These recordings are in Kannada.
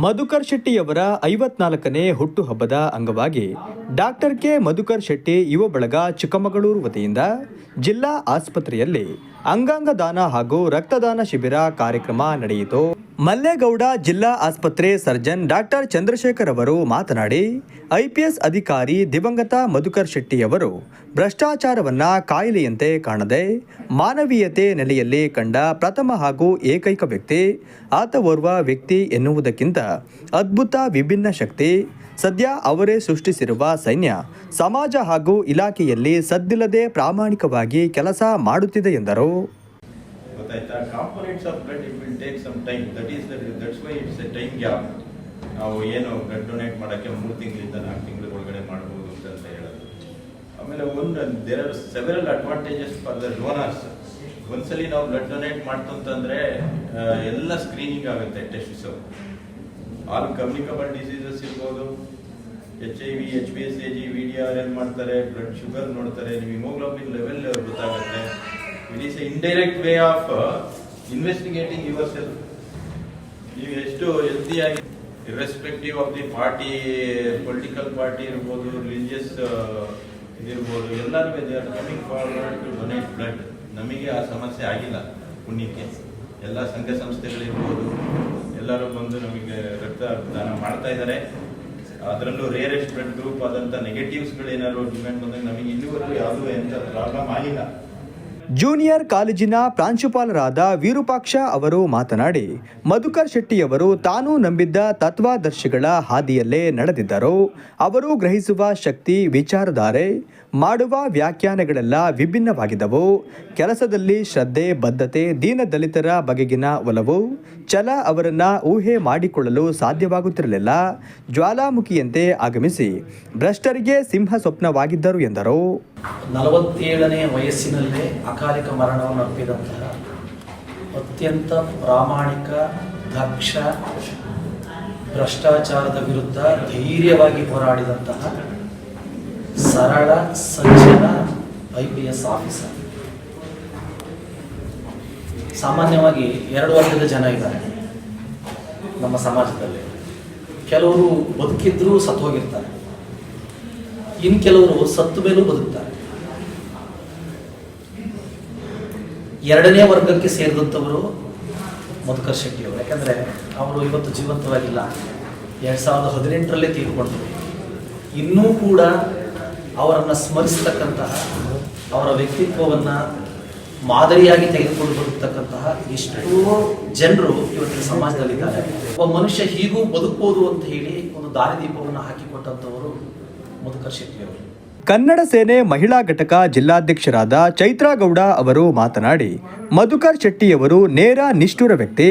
ಮಧುಕರ್ ಶೆಟ್ಟಿಯವರ 54ನೇ ಹುಟ್ಟುಹಬ್ಬದ ಅಂಗವಾಗಿ ಡಾಕ್ಟರ್ ಕೆ ಮಧುಕರ್ ಶೆಟ್ಟಿ ಯುವ ಬಳಗ ಚಿಕ್ಕಮಗಳೂರು ವತಿಯಿಂದ ಜಿಲ್ಲಾ ಆಸ್ಪತ್ರೆಯಲ್ಲಿ ಅಂಗಾಂಗ ದಾನ ಹಾಗೂ ರಕ್ತದಾನ ಶಿಬಿರ ಕಾರ್ಯಕ್ರಮ ನಡೆಯಿತು. ಮಲ್ಲೇಗೌಡ ಜಿಲ್ಲಾ ಆಸ್ಪತ್ರೆ ಸರ್ಜನ್ ಡಾಕ್ಟರ್ ಚಂದ್ರಶೇಖರ್ ಅವರು ಮಾತನಾಡಿ, ಐಪಿಎಸ್ ಅಧಿಕಾರಿ ದಿವಂಗತ ಮಧುಕರ್ ಶೆಟ್ಟಿಯವರು ಭ್ರಷ್ಟಾಚಾರವನ್ನ ಕಾಯಿಲೆಯಂತೆ ಕಾಣದೆ ಮಾನವೀಯತೆ ನೆಲೆಯಲ್ಲಿ ಕಂಡ ಪ್ರಥಮ ಹಾಗೂ ಏಕೈಕ ವ್ಯಕ್ತಿ. ಆತ ಓರ್ವ ವ್ಯಕ್ತಿ ಎನ್ನುವುದಕ್ಕಿಂತ ಅದ್ಭುತ ವಿಭಿನ್ನ ಶಕ್ತಿ. ಸದ್ಯ ಅವರೇ ಸೃಷ್ಟಿಸಿರುವ ಸೈನ್ಯ ಸಮಾಜ ಹಾಗೂ ಇಲಾಖೆಯಲ್ಲಿ ಸದ್ದಿಲ್ಲದೆ ಪ್ರಾಮಾಣಿಕವಾಗಿ ಕೆಲಸ ಮಾಡುತ್ತಿದೆ ಎಂದರು. Components of blood, it will take some time. That's why it's a time gap. ನಾವು ಏನು ಬ್ಲಡ್ ಡೊನೇಟ್ ಮಾಡೋಕ್ಕೆ 3 ತಿಂಗಳಿಂದ 4 ತಿಂಗಳ ಒಳಗಡೆ ಮಾಡಬಹುದು ಅಂತ ಹೇಳೋದು. ಆಮೇಲೆ there are several advantages for the donors. ಒಂದ್ಸಲಿ ನಾವು ಬ್ಲಡ್ ಡೊನೇಟ್ ಮಾಡ್ತಂತಂದ್ರೆ ಎಲ್ಲ ಸ್ಕ್ರೀನಿಂಗ್ ಆಗುತ್ತೆ, ಟೆಸ್ಟ್ಸ್, ಆಲ್ ಕಮ್ಯುನಿಕಬಲ್ ಡಿಸೀಸಸ್ ಇರ್ಬೋದು, HIV, HbSAg, VDRL ಮಾಡ್ತಾರೆ, ಬ್ಲಡ್ ಶುಗರ್ ನೋಡ್ತಾರೆ, ನಿಮ್ಮ ಹಿಮೋಗ್ಲೋಬಿನ್ ಲೆವೆಲ್ ಗೊತ್ತಾಗುತ್ತೆ. It is an indirect way of investigating yourself. ನೀವು ಎಷ್ಟು ಹೆಲ್ತಿ ಆಗಿ, irrespective of the party, political party ಇರ್ಬೋದು, ರಿಲಿಜಿಯಸ್ ಇದಿರ್ಬೋದು, ಎಲ್ಲರೂ they are coming forward to donate blood. ನಮಗೆ ಆ ಸಮಸ್ಯೆ ಆಗಿಲ್ಲ ಪುಣ್ಯಕ್ಕೆ. ಎಲ್ಲ ಸಂಘ ಸಂಸ್ಥೆಗಳಿರ್ಬೋದು, ಎಲ್ಲರೂ ಬಂದು ನಮಗೆ ರಕ್ತದಾನ ಮಾಡ್ತಾ ಇದ್ದಾರೆ. ಅದರಲ್ಲೂ ರೇರೆಸ್ಟ್ ಬ್ಲಡ್ ಗ್ರೂಪ್ ಆದಂಥ ನೆಗೆಟಿವ್ಸ್ಗಳು ಏನಾದ್ರು ಡಿಮ್ಯಾಂಡ್ ಬಂದಾಗ ನಮಗೆ ಇಲ್ಲಿವರೆಗೂ ಯಾವುದೂ ಎಂಥ ಪ್ರಾಬ್ಲಮ್ ಆಗಿಲ್ಲ. ಜೂನಿಯರ್ ಕಾಲೇಜಿನ ಪ್ರಾಂಶುಪಾಲರಾದ ವಿರೂಪಾಕ್ಷ ಅವರು ಮಾತನಾಡಿ, ಮಧುಕರ್ ಶೆಟ್ಟಿಯವರು ತಾನು ನಂಬಿದ್ದ ತತ್ವಾದರ್ಶಿಗಳ ಹಾದಿಯಲ್ಲೇ ನಡೆದಿದ್ದರು. ಅವರು ಗ್ರಹಿಸುವ ಶಕ್ತಿ, ವಿಚಾರಧಾರೆ, ಮಾಡುವ ವ್ಯಾಖ್ಯಾನಗಳೆಲ್ಲ ವಿಭಿನ್ನವಾಗಿದ್ದವು. ಕೆಲಸದಲ್ಲಿ ಶ್ರದ್ಧೆ, ಬದ್ಧತೆ, ದೀನದಲಿತರ ಬಗೆಗಿನ ಒಲವು, ಛಲ ಅವರನ್ನ ಊಹೆ ಮಾಡಿಕೊಳ್ಳಲು ಸಾಧ್ಯವಾಗುತ್ತಿರಲಿಲ್ಲ. ಜ್ವಾಲಾಮುಖಿಯಂತೆ ಆಗಮಿಸಿ ಭ್ರಷ್ಟರಿಗೆ ಸಿಂಹ ಸ್ವಪ್ನವಾಗಿದ್ದರು ಎಂದರು. 47ನೇ ವಯಸ್ಸಿನಲ್ಲೇ ಅಕಾಲಿಕ ಮರಣವನ್ನು ಅಪ್ಪಿದಂತಹ ಅತ್ಯಂತ ಪ್ರಾಮಾಣಿಕ, ದಕ್ಷ, ಭ್ರಷ್ಟಾಚಾರದ ವಿರುದ್ಧ ಧೈರ್ಯವಾಗಿ ಹೋರಾಡಿದಂತಹ ಸರಳ, ಸಜ್ಜನ IPS ಆಫೀಸರ್. ಸಾಮಾನ್ಯವಾಗಿ 2 ವರ್ಗದ ಜನ ಇದ್ದಾರೆ ನಮ್ಮ ಸಮಾಜದಲ್ಲಿ. ಕೆಲವರು ಬದುಕಿದ್ರೂ ಸತ್ತು ಹೋಗಿರ್ತಾರೆ, ಇನ್ನು ಕೆಲವರು ಸತ್ತು ಮೇಲೂ ಬದುಕ್ತಾರೆ. 2ನೇ ವರ್ಗಕ್ಕೆ ಸೇರಿದಂಥವರು ಮಧುಕರ್ ಶೆಟ್ಟಿಯವರು. ಯಾಕಂದರೆ ಅವರು ಇವತ್ತು ಜೀವಂತವಾಗಿಲ್ಲ, 2018ರಲ್ಲೇ ತೀರ್ಕೊಂಡ್ರು. ಇನ್ನೂ ಕೂಡ ಅವರನ್ನು ಸ್ಮರಿಸ್ತಕ್ಕಂತಹ, ಅವರ ವ್ಯಕ್ತಿತ್ವವನ್ನು ಮಾದರಿಯಾಗಿ ತೆಗೆದುಕೊಂಡು ಬರುತ್ತಕ್ಕಂತಹ ಎಷ್ಟೋ ಜನರು ಇವತ್ತಿನ ಸಮಾಜದಲ್ಲಿದ್ದಾರೆ. ಒಬ್ಬ ಮನುಷ್ಯ ಹೀಗೂ ಬದುಕಬಹುದು ಅಂತ ಹೇಳಿ ಒಂದು ದಾರಿದೀಪವನ್ನು ಹಾಕಿಕೊಟ್ಟಂಥವರು ಮಧುಕರ್ ಶೆಟ್ಟಿಯವರು. ಕನ್ನಡ ಸೇನೆ ಮಹಿಳಾ ಘಟಕ ಜಿಲ್ಲಾಧ್ಯಕ್ಷರಾದ ಚೈತ್ರಾಗೌಡ ಅವರು ಮಾತನಾಡಿ, ಮಧುಕರ್ ಶೆಟ್ಟಿಯವರು ನೇರ, ನಿಷ್ಠುರ ವ್ಯಕ್ತಿ.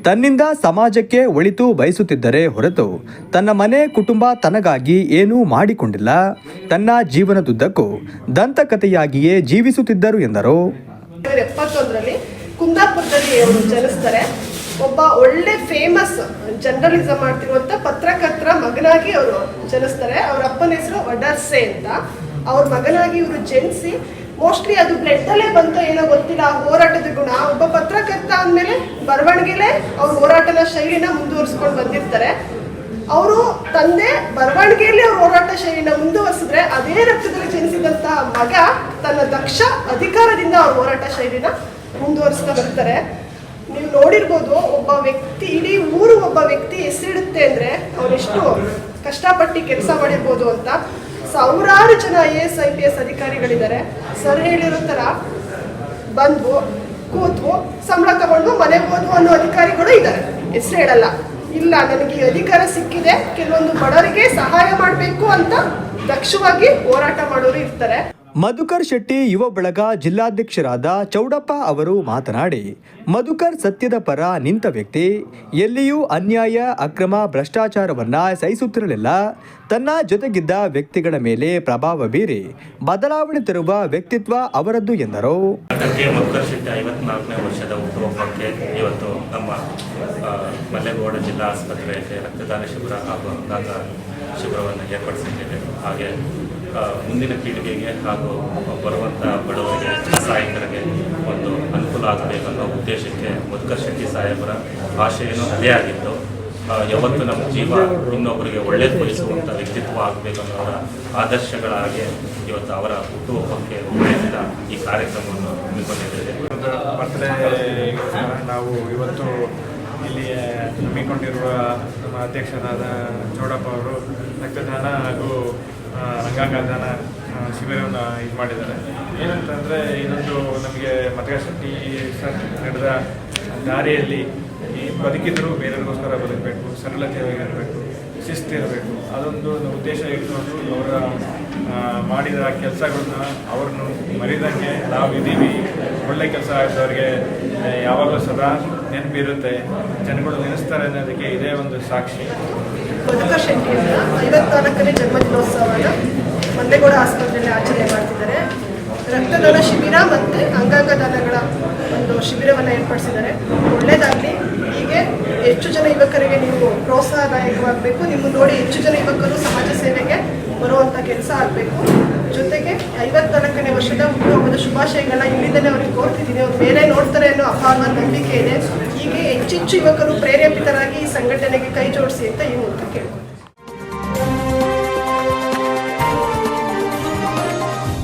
ತನ್ನಿಂದ ಸಮಾಜಕ್ಕೆ ಒಳಿತು ಬಯಸುತ್ತಿದ್ದರೆ ಹೊರತು ತನ್ನ ಮನೆ, ಕುಟುಂಬ, ತನಗಾಗಿ ಏನೂ ಮಾಡಿಕೊಂಡಿಲ್ಲ. ತನ್ನ ಜೀವನದುದ್ದಕ್ಕೂ ದಂತಕಥೆಯಾಗಿಯೇ ಜೀವಿಸುತ್ತಿದ್ದರು ಎಂದರು. 71ರಲ್ಲಿ ಕುಂದಾಪುರದಲ್ಲಿ ಅವರು ಜನಿಸ್ತಾರೆ. ಒಬ್ಬ ಒಳ್ಳೆ ಫೇಮಸ್ ಜರ್ನಲಿಸಮ್ ಮಾಡ್ತಿರುವಂತ ಪತ್ರಕರ್ತರ ಮಗನಾಗಿ ಅವರು ಜನಿಸ್ತಾರೆ. ಅವ್ರ ಅಪ್ಪನ ಹೆಸರು ವಡರ್ಸೆ ಅಂತ. ಅವ್ರ ಮಗನಾಗಿ ಇವರು ಜನಿಸಿ, ಮೋಸ್ಟ್ಲಿ ಅದು ಬ್ಲಡ್ ಅಲ್ಲೇ ಬಂತೋ ಏನೋ ಗೊತ್ತಿಲ್ಲ, ಹೋರಾಟದ ಗುಣ. ಒಬ್ಬ ಪತ್ರಕರ್ತ ಅಂದಮೇಲೆ ಬರವಣಿಗೆಲೆ ಅವ್ರ ಹೋರಾಟದ ಶೈಲಿನ ಮುಂದುವರಿಸ್ಕೊಂಡು ಬಂದಿರ್ತಾರೆ. ಅವರು ತಂದೆ ಬರವಣಿಗೆಯಲ್ಲಿ ಅವ್ರ ಹೋರಾಟ ಶೈಲಿನ ಮುಂದುವರಿಸಿದ್ರೆ, ಅದೇ ರಕ್ತದಲ್ಲಿ ಜನಿಸಿದಂತಹ ಮಗ ತನ್ನ ದಕ್ಷ ಅಧಿಕಾರದಿಂದ ಅವ್ರ ಹೋರಾಟ ಶೈಲಿನ ಮುಂದುವರಿಸ್ತಾ ಬರ್ತಾರೆ. ನೀವು ನೋಡಿರ್ಬೋದು, ಒಬ್ಬ ವ್ಯಕ್ತಿ, ಇಡೀ ಊರು ಒಬ್ಬ ವ್ಯಕ್ತಿ ಹೆಸರಿಡುತ್ತೆ ಅಂದ್ರೆ ಅವರೆಷ್ಟು ಕಷ್ಟಪಟ್ಟು ಕೆಲಸ ಮಾಡಿರ್ಬೋದು ಅಂತ. ಸಾವಿರಾರು ಜನ IAS IPS ಅಧಿಕಾರಿಗಳಿದ್ದಾರೆ. ಸರ್ ಹೇಳಿರೋ ಥರ ಬಂದ್ವು, ಕೂತ್ವು, ಸಂಬಳ ತಗೊಂಡು ಮನೆಗೆ ಹೋದ್ವು ಅನ್ನೋ ಅಧಿಕಾರಿಗಳು ಇದ್ದಾರೆ. ಹೆಸರು ಹೇಳಲ್ಲ. ಇಲ್ಲ, ನನಗೆ ಈ ಅಧಿಕಾರ ಸಿಕ್ಕಿದೆ, ಕೆಲವೊಂದು ಬಡವರಿಗೆ ಸಹಾಯ ಮಾಡಬೇಕು ಅಂತ ದಕ್ಷವಾಗಿ ಹೋರಾಟ ಮಾಡೋರು ಇರ್ತಾರೆ. ಮಧುಕರ್ ಶೆಟ್ಟಿ ಯುವ ಬಳಗ ಜಿಲ್ಲಾಧ್ಯಕ್ಷರಾದ ಚೌಡಪ್ಪ ಅವರು ಮಾತನಾಡಿ, ಮಧುಕರ್ ಸತ್ಯದ ಪರ ನಿಂತ ವ್ಯಕ್ತಿ. ಎಲ್ಲಿಯೂ ಅನ್ಯಾಯ, ಅಕ್ರಮ, ಭ್ರಷ್ಟಾಚಾರವನ್ನ ಸಹಿಸುತ್ತಿರಲಿಲ್ಲ. ತನ್ನ ಜೊತೆಗಿದ್ದ ವ್ಯಕ್ತಿಗಳ ಮೇಲೆ ಪ್ರಭಾವ ಬೀರಿ ಬದಲಾವಣೆ ತರುವ ವ್ಯಕ್ತಿತ್ವ ಅವರದ್ದು ಎಂದರು. ಮಧುಕರ್ ಶೆಟ್ಟಿ 54ನೇ ವರ್ಷದ ಹುಟ್ಟುಹಬ್ಬಕ್ಕೆ ಇವತ್ತು ನಮ್ಮ ಮಲ್ಲೇಗೌಡ ಜಿಲ್ಲಾ ಆಸ್ಪತ್ರೆಯಲ್ಲಿ ರಕ್ತದಾನ ಶಿಬಿರ ಹಾಗೂ ಅಂಗಾಂಗ ಶಿಬಿರವನ್ನು ಏರ್ಪಡಿಸಿದ್ದೇವೆ. ಹಾಗೆ ಮುಂದಿನ ಪೀಳಿಗೆಗೆ ಹಾಗೂ ಬರುವಂಥ ಬಡವರಿಗೆ, ಸಹಾಯಕರಿಗೆ ಒಂದು ಅನುಕೂಲ ಆಗಬೇಕನ್ನೋ ಉದ್ದೇಶಕ್ಕೆ ಮಧುಕರ್ ಶೆಟ್ಟಿ ಸಾಹೇಬರ ಆಶಯನೂ ಅದೇ ಆಗಿತ್ತು. ಯಾವತ್ತು ನಮ್ಮ ಜೀವ ಇನ್ನೊಬ್ಬರಿಗೆ ಒಳ್ಳೇದು ಬಯಸುವಂಥ ವ್ಯಕ್ತಿತ್ವ ಆಗಬೇಕು ಅನ್ನೋರ ಆದರ್ಶಗಳಾಗಿ ಇವತ್ತು ಅವರ ಹುಟ್ಟುಹಬ್ಬಕ್ಕೆ ಬೆಳೆಸಿದ ಈ ಕಾರ್ಯಕ್ರಮವನ್ನು ಹಮ್ಮಿಕೊಂಡಿದ್ದೇವೆ. ಬರ್ತ್ಡೇ ನಾವು ಇವತ್ತು ಇಲ್ಲಿ ಹಮ್ಮಿಕೊಂಡಿರುವ ನಮ್ಮ ಅಧ್ಯಕ್ಷರಾದ ಚೌಡಪ್ಪ ಅವರು ರಕ್ತದಾನ ಹಾಗೂ ಅಂಗಾಂಗದಾನ ಶಿಬಿರವನ್ನು ಇದು ಮಾಡಿದ್ದಾರೆ. ಏನಂತಂದರೆ ಇದೊಂದು ನಮಗೆ ಮತಗಟ್ಟೆ ನಡೆದ ದಾರಿಯಲ್ಲಿ ಈ ಬದುಕಿದ್ರೂ ಬೇರೆಯವ್ರಿಗೋಸ್ಕರ ಬದುಕಬೇಕು, ಸರಳತೆಯಾಗಿರಬೇಕು, ಶಿಸ್ತಿರಬೇಕು, ಅದೊಂದು ಉದ್ದೇಶ ಇಟ್ಕೊಂಡು ಅವರ ಮಾಡಿದ ಕೆಲಸಗಳನ್ನ ಅವ್ರನ್ನು ಮರಿದಂಗೆ ನಾವಿದ್ದೀವಿ. ಒಳ್ಳೆ ಕೆಲಸ ಆಗಿದವ್ರಿಗೆ ಯಾವಾಗಲೂ ಸದಾ ನೆನಪಿರುತ್ತೆ, ಜನಗಳು ನೆನೆಸ್ತಾರೆ ಅನ್ನೋದಕ್ಕೆ ಇದೇ ಒಂದು ಸಾಕ್ಷಿ. ಮಧುಕರ್ ಶೆಟ್ಟಿ ಅವರ 54ನೇ ಜನ್ಮದಿನೋತ್ಸವನ ಮಲ್ಲೇಗೌಡ ಆಸ್ಪತ್ರೆಯಲ್ಲಿ ಆಚರಣೆ ಮಾಡ್ತಿದ್ದಾರೆ. ರಕ್ತದಾನ ಶಿಬಿರ ಮತ್ತು ಅಂಗಾಂಗದಾನಗಳ ಒಂದು ಶಿಬಿರವನ್ನು ಏರ್ಪಡಿಸಿದ್ದಾರೆ. ಒಳ್ಳೆಯದಾಗಲಿ. ಹೀಗೆ ಹೆಚ್ಚು ಜನ ಯುವಕರಿಗೆ ನೀವು ಪ್ರೋತ್ಸಾಹದಾಯಕವಾಗಬೇಕು. ನಿಮ್ಮನ್ನು ನೋಡಿ ಹೆಚ್ಚು ಜನ ಯುವಕರು ಸಮಾಜ ಸೇವೆಗೆ ಬರುವಂಥ ಕೆಲಸ ಆಗಬೇಕು. ಜೊತೆಗೆ 54ನೇ ವರ್ಷದ ಹುಟ್ಟುಹಬ್ಬದ ಶುಭಾಶಯಗಳನ್ನ ಇಲ್ಲಿಂದಲೇ ಅವ್ರಿಗೆ ಕೋರ್ತಿದ್ದೀನಿ. ಅವ್ರು ಬೇರೆ ನೋಡ್ತಾರೆ ಅನ್ನೋ ಅಪಾರ ನಂಬಿಕೆ ಇದೆ. ಹೀಗೆ ಹೆಚ್ಚೆಚ್ಚು ಯುವಕರು ಪ್ರೇರೇಪಿತರಾಗಿ ಈ ಸಂಘಟನೆಗೆ ಕೈ ಜೋಡಿಸಿ ಅಂತ ಈ ಮೂಲಕ ಕೇಳ್ತೀನಿ.